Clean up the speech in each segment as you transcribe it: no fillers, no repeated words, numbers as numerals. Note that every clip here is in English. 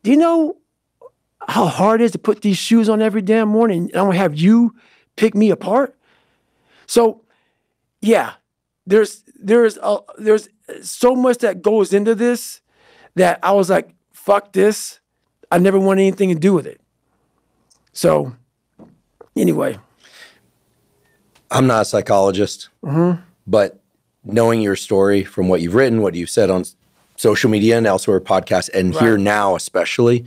do you know how hard it is to put these shoes on every damn morning? And I'm gonna have you pick me apart. So, yeah, there's so much that goes into this that I was like, fuck this. I never want anything to do with it. So, anyway. I'm not a psychologist, but knowing your story from what you've written, what you've said on social media and elsewhere, podcasts, and here now especially,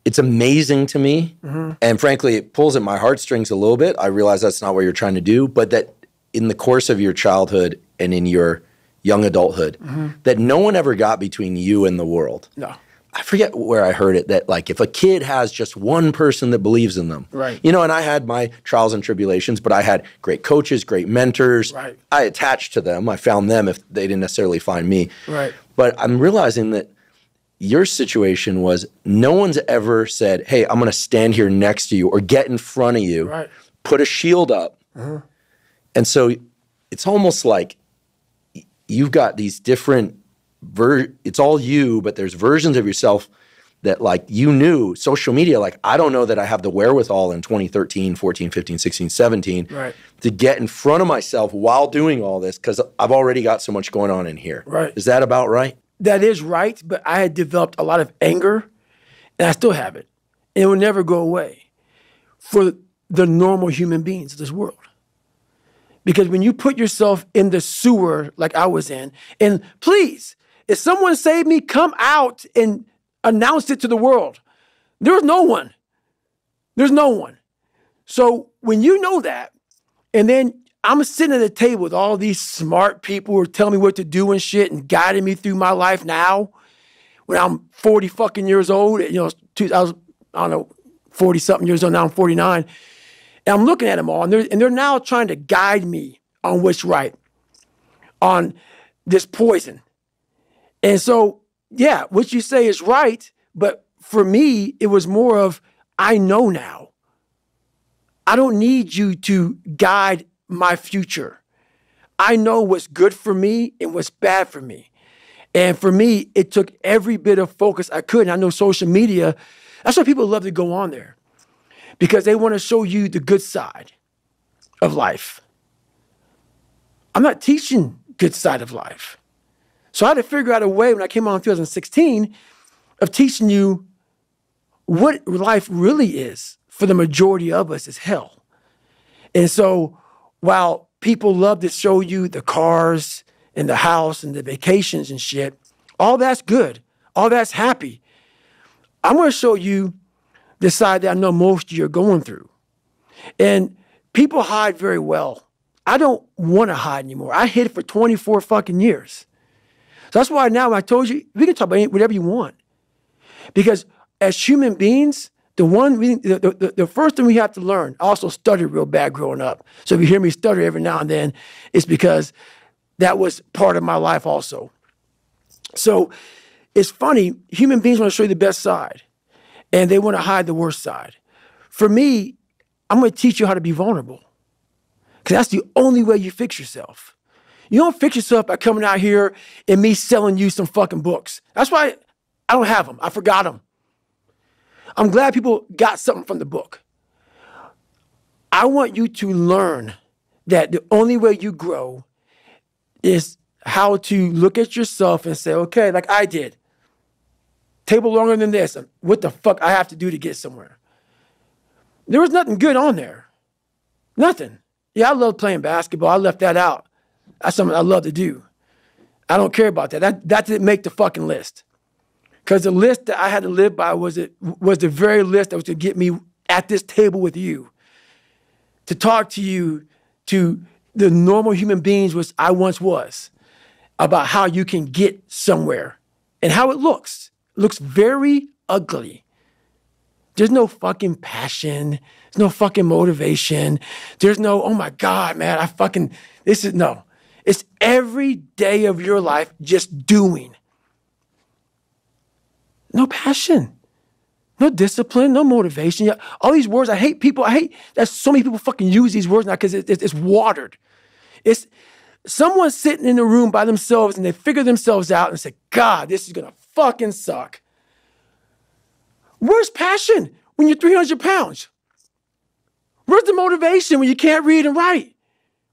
it's amazing to me. And frankly, it pulls at my heartstrings a little bit. I realize that's not what you're trying to do, but that in the course of your childhood and in your young adulthood, that no one ever got between you and the world. No. I forget where I heard it, that like if a kid has just one person that believes in them, you know, and I had my trials and tribulations, but I had great coaches, great mentors. I attached to them. I found them if they didn't necessarily find me. But I'm realizing that your situation was no one's ever said, hey, I'm going to stand here next to you or get in front of you, put a shield up. And so it's almost like you've got these different it's all you, but there's versions of yourself that like you knew. Social media, like I don't know that I have the wherewithal in 2013, 14, 15, 16, 17 to get in front of myself while doing all this because I've already got so much going on in here. Is that about right? That is right, but I had developed a lot of anger, and I still have it. And it will never go away for the normal human beings of this world. Because when you put yourself in the sewer like I was in, and please, if someone saved me, come out and announce it to the world. There's no one. There's no one. So when you know that, and then I'm sitting at a table with all these smart people who are telling me what to do and shit and guiding me through my life now, when I'm 40 fucking years old, you know, I don't know, 40 something years old, now I'm 49. And I'm looking at them all, and they're now trying to guide me on what's right, on this poison. And so, yeah, what you say is right, but for me, it was more of, I know now. I don't need you to guide my future. I know what's good for me and what's bad for me. And for me, it took every bit of focus I could. And I know social media, that's why people love to go on there, because they want to show you the good side of life. I'm not teaching good side of life. So I had to figure out a way when I came on in 2016 of teaching you what life really is for the majority of us is hell. And so while people love to show you the cars and the house and the vacations and shit, all that's good. All that's happy. I'm going to show you the side that I know most of you are going through. And people hide very well. I don't want to hide anymore. I hid it for 24 fucking years. So that's why now when I told you, we can talk about whatever you want. Because as human beings, the first thing we have to learn, I also stuttered real bad growing up. So if you hear me stutter every now and then, it's because that was part of my life also. So it's funny, human beings want to show you the best side, and they want to hide the worst side. For me, I'm going to teach you how to be vulnerable, because that's the only way you fix yourself. You don't fix yourself by coming out here and me selling you some fucking books. That's why I don't have them. I forgot them. I'm glad people got something from the book. I want you to learn that the only way you grow is how to look at yourself and say, okay, like I did. Table longer than this. What the fuck I have to do to get somewhere? There was nothing good on there. Nothing. Yeah, I love playing basketball. I left that out. That's something I love to do. I don't care about that. That didn't make the fucking list. Because the list that I had to live by was the very list that was to get me at this table with you. To talk to you, to the normal human beings which I once was, about how you can get somewhere and how it looks. It looks very ugly. There's no fucking passion. There's no fucking motivation. There's no, oh my God, man, no. It's every day of your life just doing. No passion, no discipline, no motivation. All these words, I hate that so many people fucking use these words now because it's watered. It's someone sitting in a room by themselves and they figure themselves out and say, God, this is going to fucking suck. Where's passion when you're 300 pounds? Where's the motivation when you can't read and write?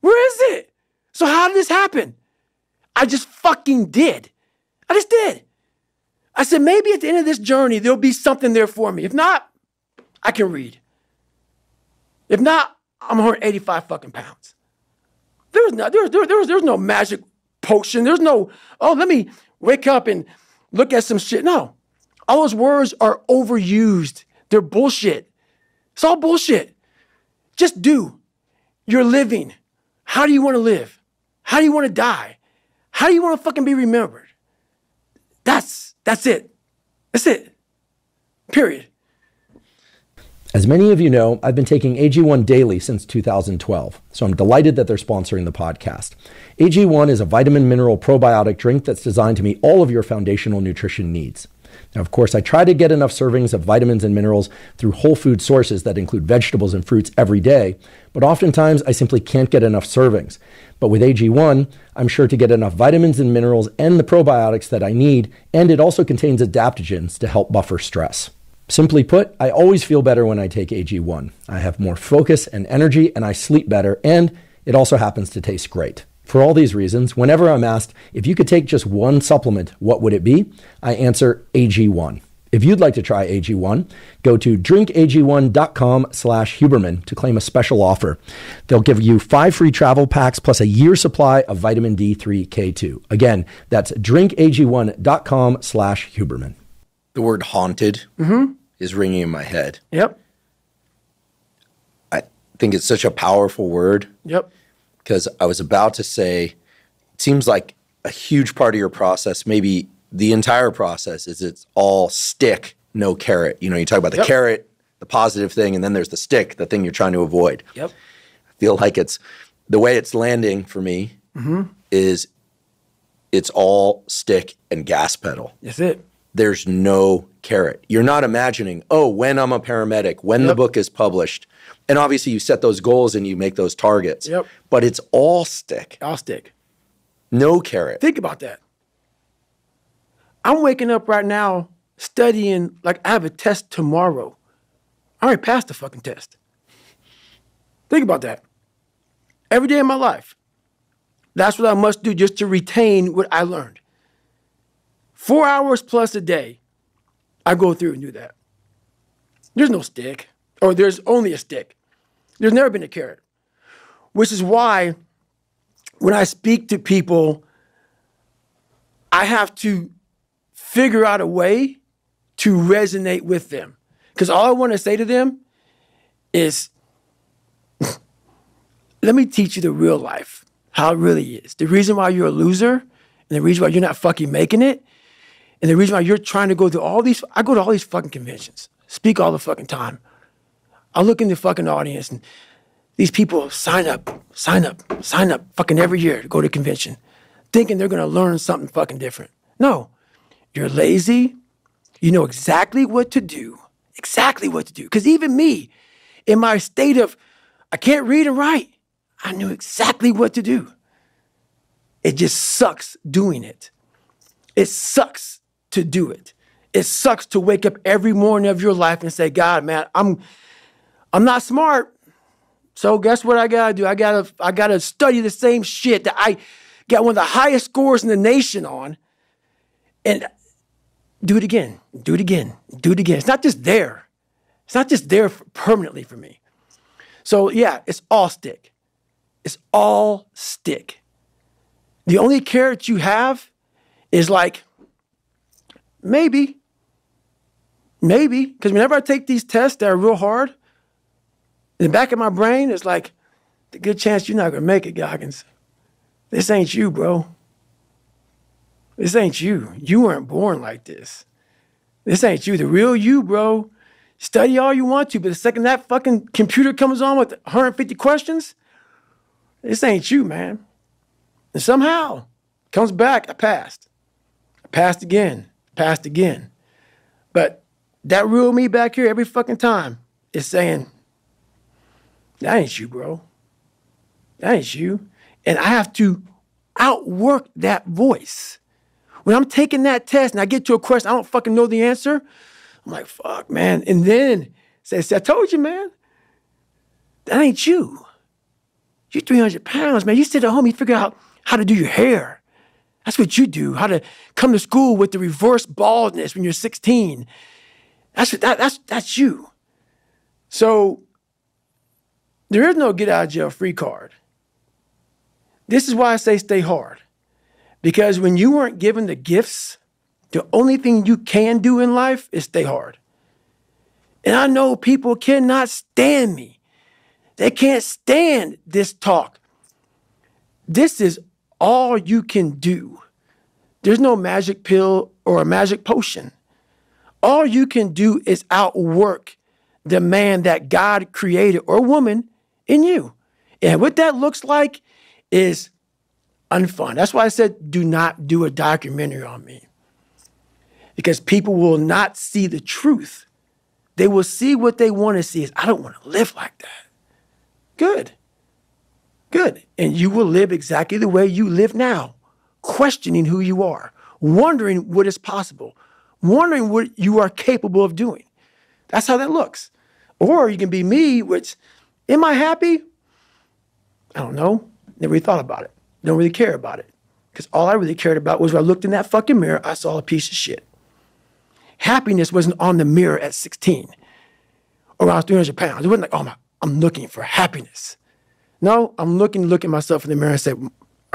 Where is it? So how did this happen? I just fucking did. I just did. I said, maybe at the end of this journey, there'll be something there for me. If not, I can read. If not, I'm 185 fucking pounds. There was no magic potion. There's no, oh, let me wake up and look at some shit. No. All those words are overused. They're bullshit. It's all bullshit. Just do. You're living. How do you want to live? How do you want to die? How do you want to fucking be remembered? That's it. That's it. Period. As many of you know, I've been taking AG1 daily since 2012, so I'm delighted that they're sponsoring the podcast. AG1 is a vitamin mineral probiotic drink that's designed to meet all of your foundational nutrition needs. Now, of course, I try to get enough servings of vitamins and minerals through whole food sources that include vegetables and fruits every day, but oftentimes I simply can't get enough servings. But with AG1, I'm sure to get enough vitamins and minerals and the probiotics that I need, and it also contains adaptogens to help buffer stress. Simply put, I always feel better when I take AG1. I have more focus and energy, and I sleep better, and it also happens to taste great. For all these reasons, whenever I'm asked, if you could take just one supplement, what would it be? I answer AG1. If you'd like to try AG1, go to drinkag1.com/Huberman to claim a special offer. They'll give you 5 free travel packs plus a year's supply of vitamin D3K2. Again, that's drinkag1.com/Huberman. The word haunted is ringing in my head. Yep. I think it's such a powerful word. Yep. Because I was about to say, it seems like a huge part of your process, maybe the entire process, is it's all stick, no carrot. You know, you talk about the carrot, the positive thing, and then there's the stick, the thing you're trying to avoid. Yep. I feel like it's, the way it's landing for me is it's all stick and gas pedal. That's it. There's no carrot. You're not imagining, oh, when I'm a paramedic, when the book is published. And obviously you set those goals and you make those targets. Yep. But it's all stick. All stick. No carrot. Think about that. I'm waking up right now studying like I have a test tomorrow. I already passed the fucking test. Think about that. Every day of my life. That's what I must do just to retain what I learned. 4 hours plus a day, I go through and do that. There's no stick, or there's only a stick. There's never been a carrot, which is why when I speak to people, I have to figure out a way to resonate with them. Because all I want to say to them is, let me teach you the real life, how it really is. The reason why you're a loser, and the reason why you're not fucking making it, and the reason why you're trying to go through all these, I go to all these fucking conventions, speak all the fucking time. I look in the fucking audience and these people sign up fucking every year to go to a convention, thinking they're gonna learn something fucking different. No, you're lazy. You know exactly what to do. Exactly what to do. Because even me, in my state of, I can't read and write, I knew exactly what to do. It just sucks doing it. It sucks to do it. It sucks to wake up every morning of your life and say, God, man, I'm not smart. So guess what I gotta do? I gotta study the same shit that I got one of the highest scores in the nation on, and do it again, do it again, do it again. It's not just there. It's not just there permanently for me. So yeah, it's all stick. It's all stick. The only carrot you have is like, maybe. Because whenever I take these tests that are real hard, in the back of my brain, it's like, the good chance you're not going to make it, Goggins. This ain't you, bro. This ain't you. You weren't born like this. This ain't you. The real you, bro. Study all you want to, but the second that fucking computer comes on with 150 questions, this ain't you, man. And somehow, comes back, I passed. I passed again. But that real me back here every fucking time is saying, that ain't you, bro. That ain't you. And I have to outwork that voice. When I'm taking that test and I get to a question, I don't fucking know the answer, I'm like, fuck, man. And then say, I told you, man, that ain't you. You're 300 pounds, man. You sit at home, you figure out how to do your hair. That's what you do. How to come to school with the reverse baldness when you're 16. That's you. So there is no get out of jail free card. This is why I say stay hard. Because when you weren't given the gifts, the only thing you can do in life is stay hard. And I know people cannot stand me. They can't stand this talk. This is all you can do. There's no magic pill or a magic potion. All you can do is outwork the man that God created or woman in you. And what that looks like is unfun. That's why I said, do not do a documentary on me. Because people will not see the truth. They will see what they want to see is, I don't want to live like that. Good. Good. And you will live exactly the way you live now, questioning who you are, wondering what is possible, wondering what you are capable of doing. That's how that looks. Or you can be me, which, am I happy? I don't know. Never really thought about it. Don't really care about it. Because all I really cared about was when I looked in that fucking mirror, I saw a piece of shit. Happiness wasn't on the mirror at 16 or when I was 300 pounds. It wasn't like, oh, I'm looking for happiness. No, I'm looking at myself in the mirror and say, all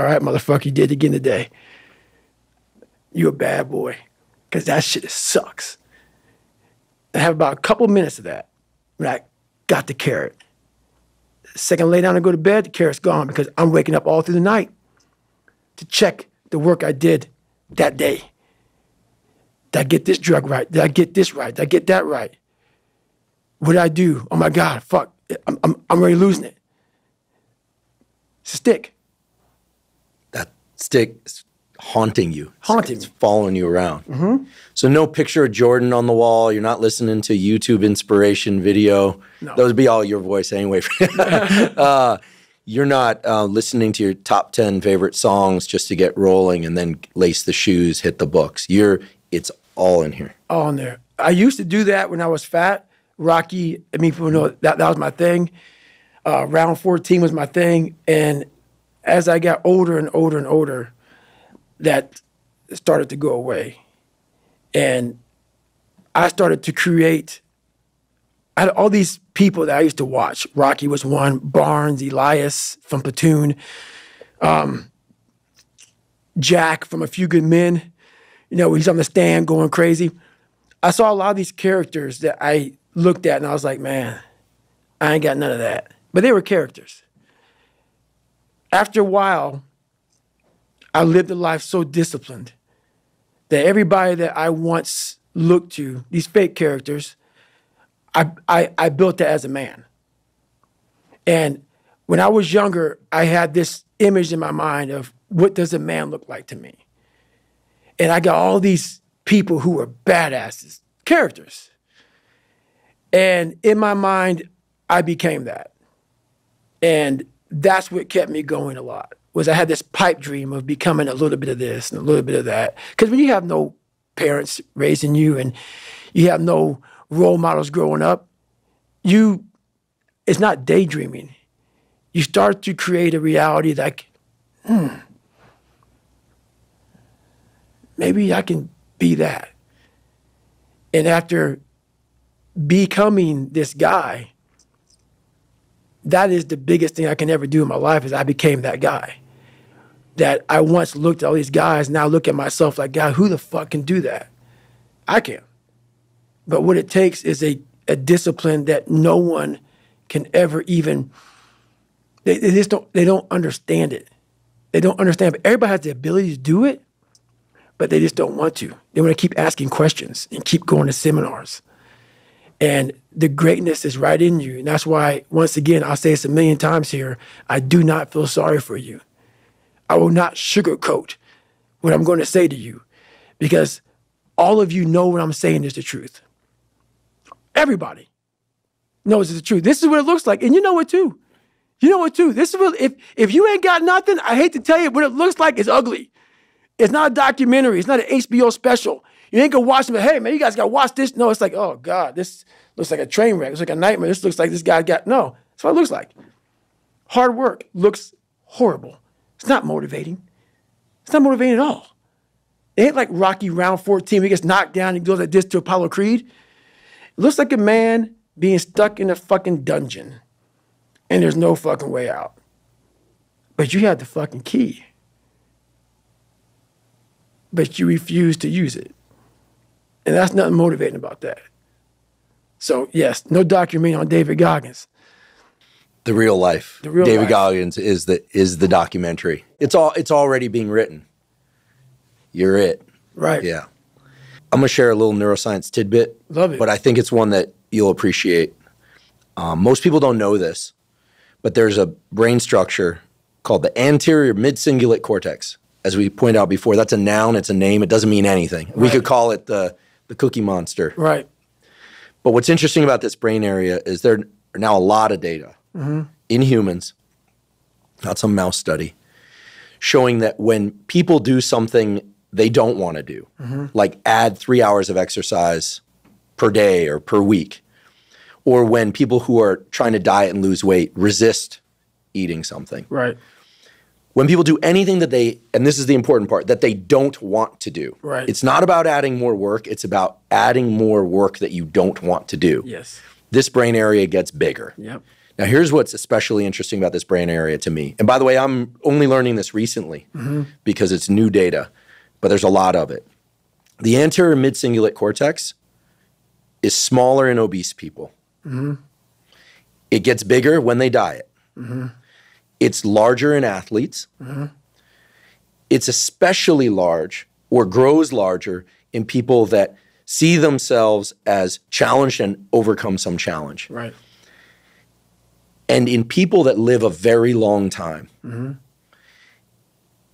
right, motherfucker, you did it again today. You're a bad boy. Because that shit sucks. I have about a couple minutes of that when I got the carrot. The second I lay down and go to bed, the carrot's gone because I'm waking up all through the night to check the work I did that day. Did I get this drug right? Did I get this right? Did I get that right? What did I do? Oh my God, fuck. I'm already losing it. It's a stick. That stick is haunting you. It's following you around. Mm-hmm. So no picture of Jordan on the wall. You're not listening to YouTube inspiration video. No. Those would be all your voice anyway. You're not listening to your top 10 favorite songs just to get rolling and then lace the shoes, hit the books. It's all in here. All in there. I used to do that when I was fat. Rocky, I mean, people know that was my thing. Round 14 was my thing. And as I got older and older and older, that started to go away. And I started to create, I had all these people that I used to watch. Rocky was one, Barnes, Elias from Platoon, Jack from A Few Good Men. You know, he's on the stand going crazy. I saw a lot of these characters that I looked at and I was like, man, I ain't got none of that. But they were characters. After a while, I lived a life so disciplined that everybody that I once looked to, these fake characters, I built that as a man. And when I was younger, I had this image in my mind of what does a man look like to me? And I got all these people who were badasses, characters. And in my mind, I became that. And that's what kept me going a lot, was I had this pipe dream of becoming a little bit of this and a little bit of that. Because when you have no parents raising you and you have no role models growing up, it's not daydreaming. You start to create a reality like, maybe I can be that. And after becoming this guy, that is the biggest thing I can ever do in my life is I became that guy. That I once looked at all these guys, now I look at myself like, God, who the fuck can do that? I can. But what it takes is a discipline that no one can ever even, they don't understand it. They don't understand, but everybody has the ability to do it, but they just don't want to. They want to keep asking questions and keep going to seminars. And the greatness is right in you. And that's why, once again, I'll say this a million times here, I do not feel sorry for you. I will not sugarcoat what I'm going to say to you because all of you know what I'm saying is the truth. Everybody knows it's the truth. This is what it looks like. And you know it too. You know it too. This is what, if you ain't got nothing, I hate to tell you, what it looks like is ugly. It's not a documentary. It's not an HBO special. You ain't gonna watch them, hey, man, you guys gotta watch this. No, it's like, oh, God, this looks like a train wreck. It's like a nightmare. This looks like this guy got, no. That's what it looks like. Hard work looks horrible. It's not motivating. It's not motivating at all. It ain't like Rocky round 14 where he gets knocked down and goes like this to Apollo Creed. It looks like a man being stuck in a fucking dungeon and there's no fucking way out. But you have the fucking key. But you refuse to use it. And that's nothing motivating about that. So yes, no documentary on David Goggins. The real life. The real David life. Goggins is the documentary. It's already being written. You're it. Right. Yeah. I'm gonna share a little neuroscience tidbit. Love it. But I think it's one that you'll appreciate. Most people don't know this, but there's a brain structure called the anterior mid-cingulate cortex. As we pointed out before, that's a noun, it's a name, it doesn't mean anything. Right. We could call it the Cookie Monster. Right. But what's interesting about this brain area is there are now a lot of data in humans, not some mouse study, showing that when people do something they don't want to do, like add 3 hours of exercise per day or per week, or when people who are trying to diet and lose weight resist eating something. Right. When people do anything that they, and this is the important part, that they don't want to do. Right. It's not about adding more work, it's about adding more work that you don't want to do. Yes. This brain area gets bigger. Yep. Now here's what's especially interesting about this brain area to me. And by the way, I'm only learning this recently because it's new data, but there's a lot of it. The anterior mid-cingulate cortex is smaller in obese people. It gets bigger when they diet. It's larger in athletes. It's especially large or grows larger in people that see themselves as challenged and overcome some challenge. Right. And in people that live a very long time,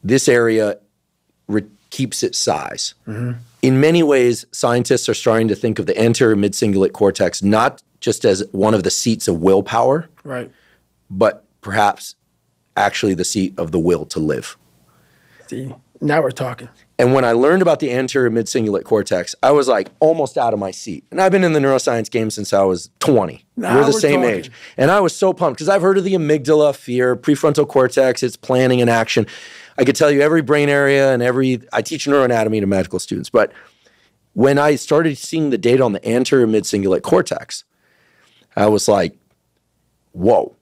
this area keeps its size. In many ways, scientists are starting to think of the anterior mid-cingulate cortex not just as one of the seats of willpower, Right. but perhaps actually the seat of the will to live. See, now we're talking. And when I learned about the anterior mid-cingulate cortex, I was like almost out of my seat. And I've been in the neuroscience game since I was 20. Now we're the we're same talking. age. And I was so pumped because I've heard of the amygdala, fear, prefrontal cortex, it's planning and action. I could tell you every brain area and I teach neuroanatomy to medical students. But when I started seeing the data on the anterior mid-cingulate cortex, I was like, whoa,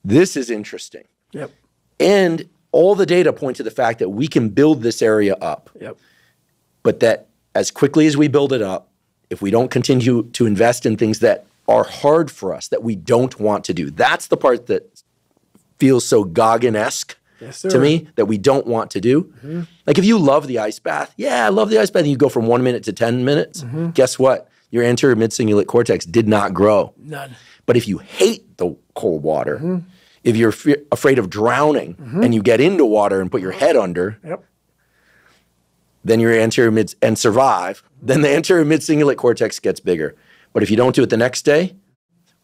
this is interesting. Yep. And all the data point to the fact that we can build this area up. Yep. But that as quickly as we build it up, if we don't continue to invest in things that are hard for us, that we don't want to do, that's the part that feels so Goggin-esque to me, that we don't want to do. Like if you love the ice bath, yeah, I love the ice bath, and you go from 1 minute to 10 minutes, guess what? Your anterior mid-cingulate cortex did not grow. None. But if you hate the cold water, if you're afraid of drowning and you get into water and put your head under, then your anterior mid and survive, then the anterior mid-cingulate cortex gets bigger. But if you don't do it the next day,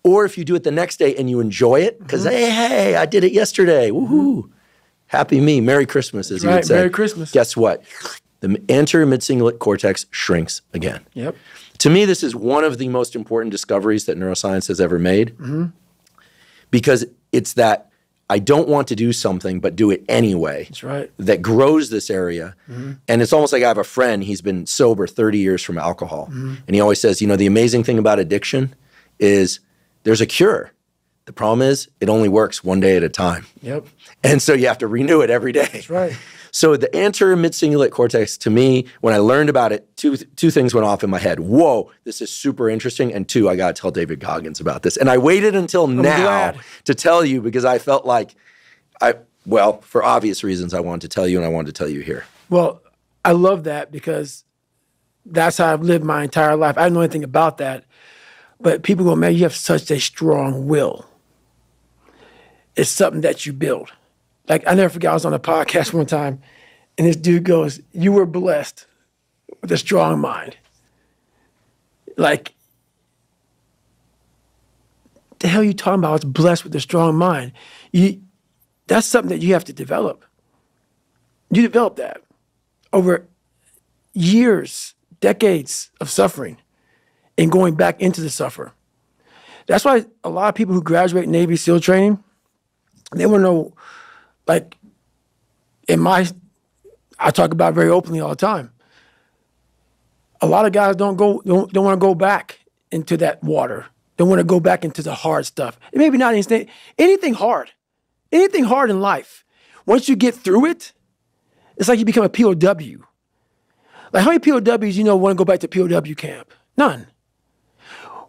or if you do it the next day and you enjoy it, because hey, I did it yesterday, woohoo, happy me, Merry Christmas, as you would say. Merry Christmas. Guess what? The anterior mid-cingulate cortex shrinks again. Yep. To me, this is one of the most important discoveries that neuroscience has ever made, because it's that I don't want to do something, but do it anyway. That's right. That grows this area. And it's almost like I have a friend, he's been sober 30 years from alcohol. And he always says, you know, the amazing thing about addiction is there's a cure. The problem is it only works one day at a time. Yep. And so you have to renew it every day. That's right. So the anterior mid-cingulate cortex, to me, when I learned about it, two things went off in my head. Whoa, this is super interesting. And two, I got to tell David Goggins about this. And I waited until now to tell you because I felt like well, for obvious reasons, I wanted to tell you and I wanted to tell you here. Well, I love that because that's how I've lived my entire life. I don't know anything about that. But people go, man, you have such a strong will. It's something that you build. Like, I never forget, I was on a podcast one time, and this dude goes, you were blessed with a strong mind. Like, the hell are you talking about? I was blessed with a strong mind. That's something that you have to develop. You develop that over years, decades of suffering and going back into the suffer. That's why a lot of people who graduate Navy SEAL training, they want to know, like, I talk about it very openly all the time. A lot of guys don't want to go back into that water. They want to go back into the hard stuff. And maybe not anything hard in life. Once you get through it, it's like you become a POW. Like, how many POWs you know want to go back to POW camp? None.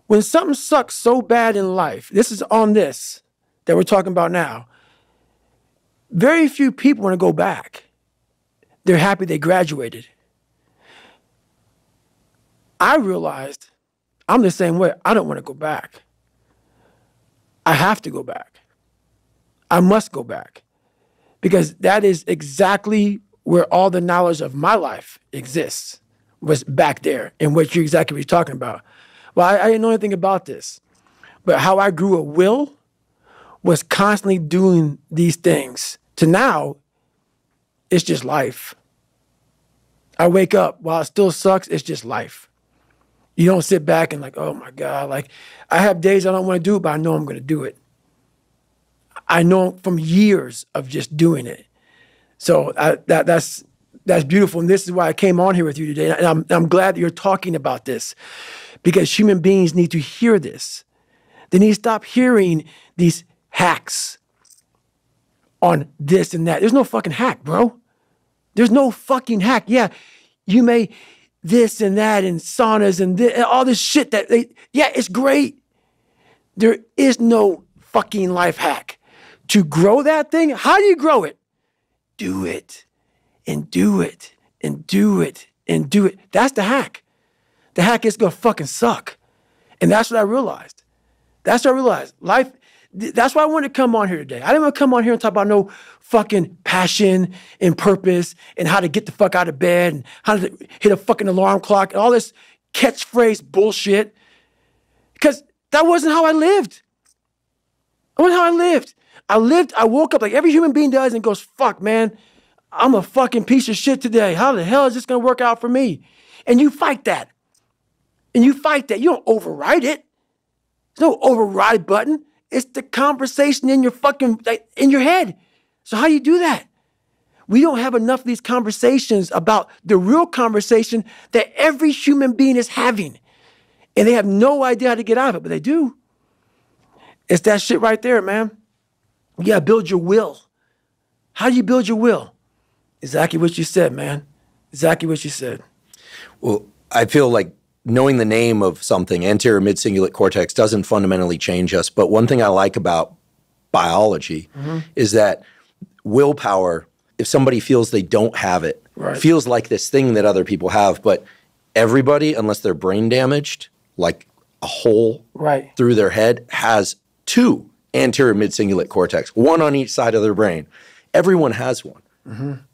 When something sucks so bad in life, this is on this that we're talking about now, very few people want to go back. They're happy they graduated. I realized I'm the same way. I don't want to go back. I have to go back. I must go back. Because that is exactly where all the knowledge of my life exists, was back there, and what you're talking about. Well, I didn't know anything about this. But how I grew a will was constantly doing these things. To now, it's just life. I wake up, while it still sucks, it's just life. You don't sit back and like, oh my God, like, I have days I don't want to do it, but I know I'm going to do it. I know from years of just doing it. So that's beautiful. And this is why I came on here with you today. And I'm glad that you're talking about this, because human beings need to hear this. They need to stop hearing these hacks on this and that. There's no fucking hack, bro. There's no fucking hack. Yeah, you may this and that and saunas and all this shit yeah, it's great. There is no fucking life hack. To grow that thing, how do you grow it? Do it and do it and do it and do it. That's the hack. The hack is gonna fucking suck. And that's what I realized. Life, that's why I wanted to come on here today. I didn't want to come on here and talk about no fucking passion and purpose and how to get the fuck out of bed and how to hit a fucking alarm clock and all this catchphrase bullshit. Because that wasn't how I lived. I woke up like every human being does and goes, fuck, man, I'm a fucking piece of shit today. How the hell is this going to work out for me? And you fight that. You don't override it. There's no override button. It's the conversation in your fucking, in your head. So how do you do that? We don't have enough of these conversations about the real conversation that every human being is having. And they have no idea how to get out of it, but they do. It's that shit right there, man. You gotta build your will. How do you build your will? Exactly what you said, man. Exactly what you said. Well, I feel like knowing the name of something, anterior mid-cingulate cortex, doesn't fundamentally change us. But one thing I like about biology is that willpower, if somebody feels they don't have it, feels like this thing that other people have. But everybody, unless they're brain damaged, like a hole through their head, has two anterior mid-cingulate cortex, one on each side of their brain. Everyone has one.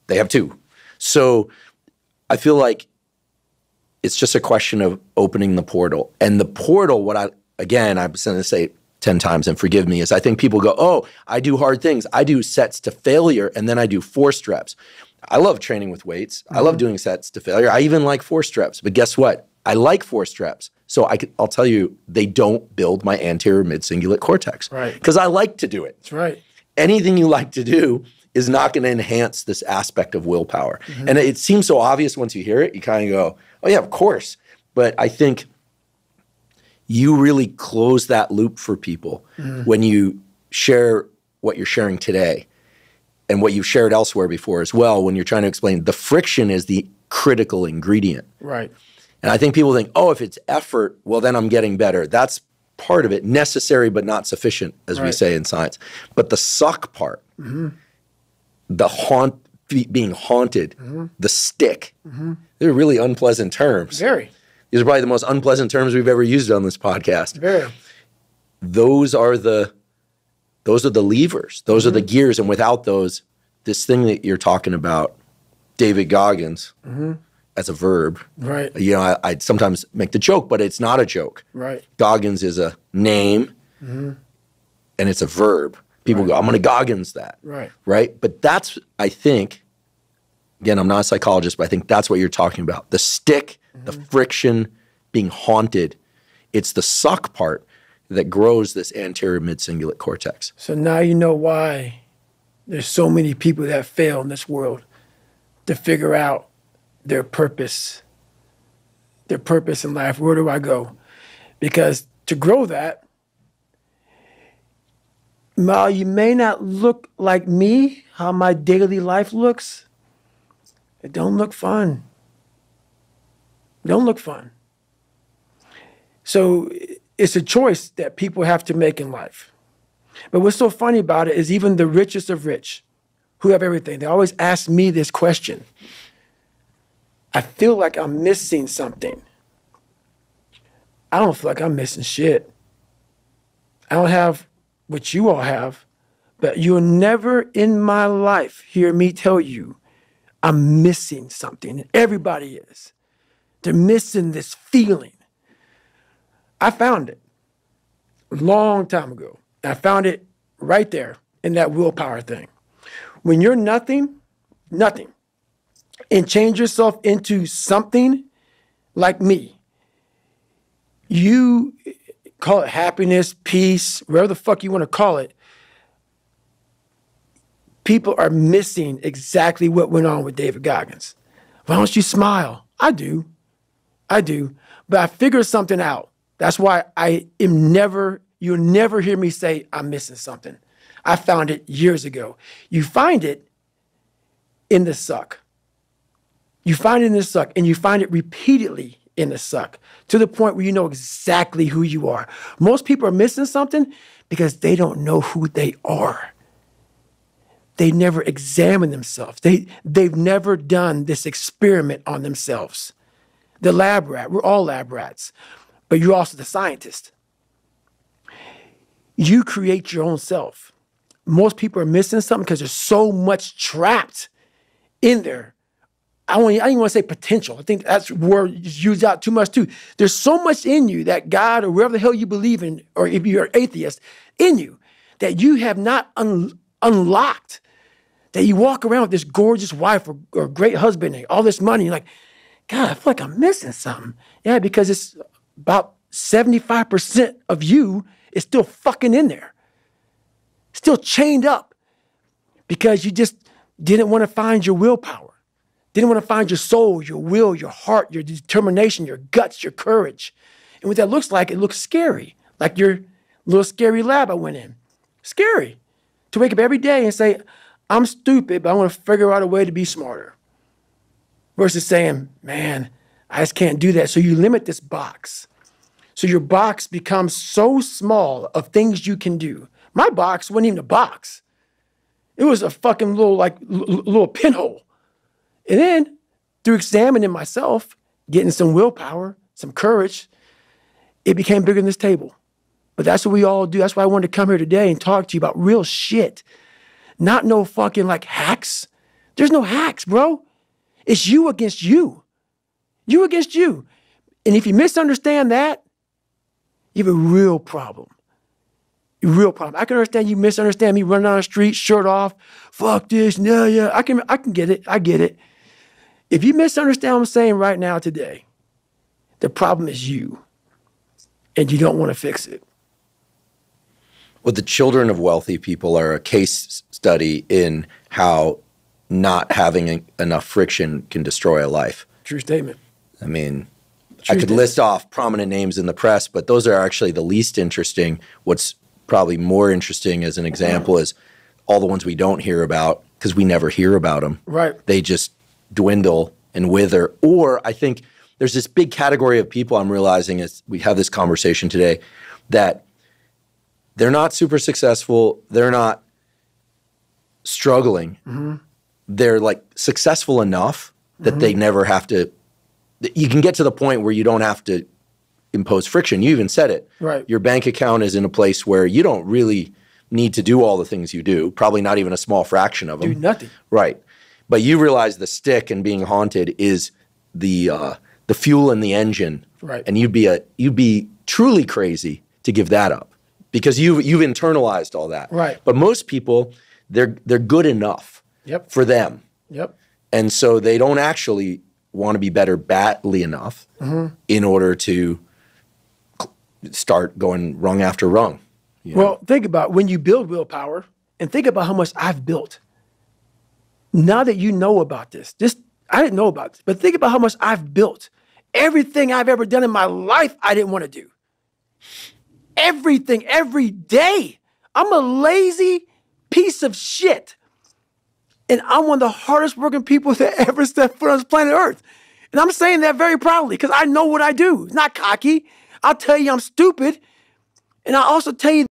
They have two. So I feel like it's just a question of opening the portal. And the portal, I'm going to say 10 times and forgive me, is I think people go, oh, I do hard things. I do sets to failure, and then I do forced reps. I love training with weights. I love doing sets to failure. I even like forced reps. But guess what? I like forced reps. So I'll tell you, they don't build my anterior mid-cingulate cortex. Because I like to do it. That's right. Anything you like to do is not going to enhance this aspect of willpower. And it seems so obvious once you hear it. You kind of go, oh yeah, of course. But I think you really close that loop for people when you share what you're sharing today and what you've shared elsewhere before as well, when you're trying to explain the friction is the critical ingredient. Right. And I think people think, oh, if it's effort, well, then I'm getting better. That's part of it, necessary but not sufficient, as we say in science. But the suck part, the being haunted, the stick, they're really unpleasant terms. Very. These are probably the most unpleasant terms we've ever used on this podcast. Very. Those are the levers. Those are the gears. And without those, this thing that you're talking about, David Goggins, as a verb. Right. You know, I sometimes make the joke, but it's not a joke. Right. Goggins is a name, and it's a verb. People go, I'm going to Goggins that. Right. Right? But that's, I think, again, I'm not a psychologist, but I think that's what you're talking about. The stick, the friction, being haunted. It's the suck part that grows this anterior mid-cingulate cortex. So now you know why there's so many people that fail in this world to figure out their purpose in life. Where do I go? Because to grow that, while you may not look like me, how my daily life looks, it don't look fun. Don't look fun. So it's a choice that people have to make in life. But what's so funny about it is even the richest of rich, who have everything, they always ask me this question. I feel like I'm missing something. I don't feel like I'm missing shit. I don't have what you all have, but you'll never in my life hear me tell you I'm missing something. And everybody is. They're missing this feeling. I found it a long time ago. I found it right there in that willpower thing. When you're nothing, and change yourself into something like me, you call it happiness, peace, whatever the fuck you want to call it, people are missing exactly what went on with David Goggins. Why don't you smile? I do. But I figured something out. That's why you'll never hear me say I'm missing something. I found it years ago. You find it in the suck. You find it in the suck, and you find it repeatedly in the suck to the point where you know exactly who you are. Most people are missing something because they don't know who they are. They never examine themselves. They've never done this experiment on themselves. The lab rat, we're all lab rats, but you're also the scientist. You create your own self. Most people are missing something because there's so much trapped in there. I don't even want to say potential. I think that's a word used out too much too. There's so much in you that God or whatever the hell you believe in, or if you're an atheist, in you that you have not unlocked. That you walk around with this gorgeous wife or great husband and all this money. You're like, God, I feel like I'm missing something. Yeah, because it's about 75% of you is still fucking in there. Still chained up because you just didn't want to find your willpower. Didn't want to find your soul, your will, your heart, your determination, your guts, your courage. And what that looks like, it looks scary. Like your little scary lab I went in. Scary. To wake up every day and say, I'm stupid, but I want to figure out a way to be smarter. Versus saying, man, I just can't do that. So you limit this box. So your box becomes so small of things you can do. My box wasn't even a box. It was a fucking little pinhole. And then through examining myself, getting some willpower, some courage, it became bigger than this table. But that's what we all do. That's why I wanted to come here today and talk to you about real shit. Not no fucking like hacks. There's no hacks, bro. It's you against you. You against you. And if you misunderstand that, you have a real problem. A real problem. I can understand you misunderstand me running down the street, shirt off, fuck this, yeah. I can get it. I get it. If you misunderstand what I'm saying right now today, the problem is you. And you don't want to fix it. Well, the children of wealthy people are a case study in how not having enough friction can destroy a life. True statement. I mean, I could list off prominent names in the press, but those are actually the least interesting. What's probably more interesting as an example is all the ones we don't hear about because we never hear about them. Right. They just dwindle and wither. Or I think there's this big category of people I'm realizing as we have this conversation today that they're not super successful. They're not struggling. Mm-hmm. They're like successful enough that they never have to. You can get to the point where you don't have to impose friction. You even said it. Right. Your bank account is in a place where you don't really need to do all the things you do. Probably not even a small fraction of them. Do nothing. Right. But you realize the stick and being haunted is the fuel in the engine. Right. And you'd be truly crazy to give that up. Because you've internalized all that. Right. But most people, they're good enough for them. Yep. And so they don't actually want to be better badly enough in order to start going rung after rung. Well, think about when you build willpower, and think about how much I've built. Now that you know about this, I didn't know about this, but think about how much I've built. Everything I've ever done in my life, I didn't want to do. Everything, every day. I'm a lazy piece of shit. And I'm one of the hardest working people that ever stepped foot on this planet Earth. And I'm saying that very proudly because I know what I do. It's not cocky. I'll tell you I'm stupid. And I'll also tell you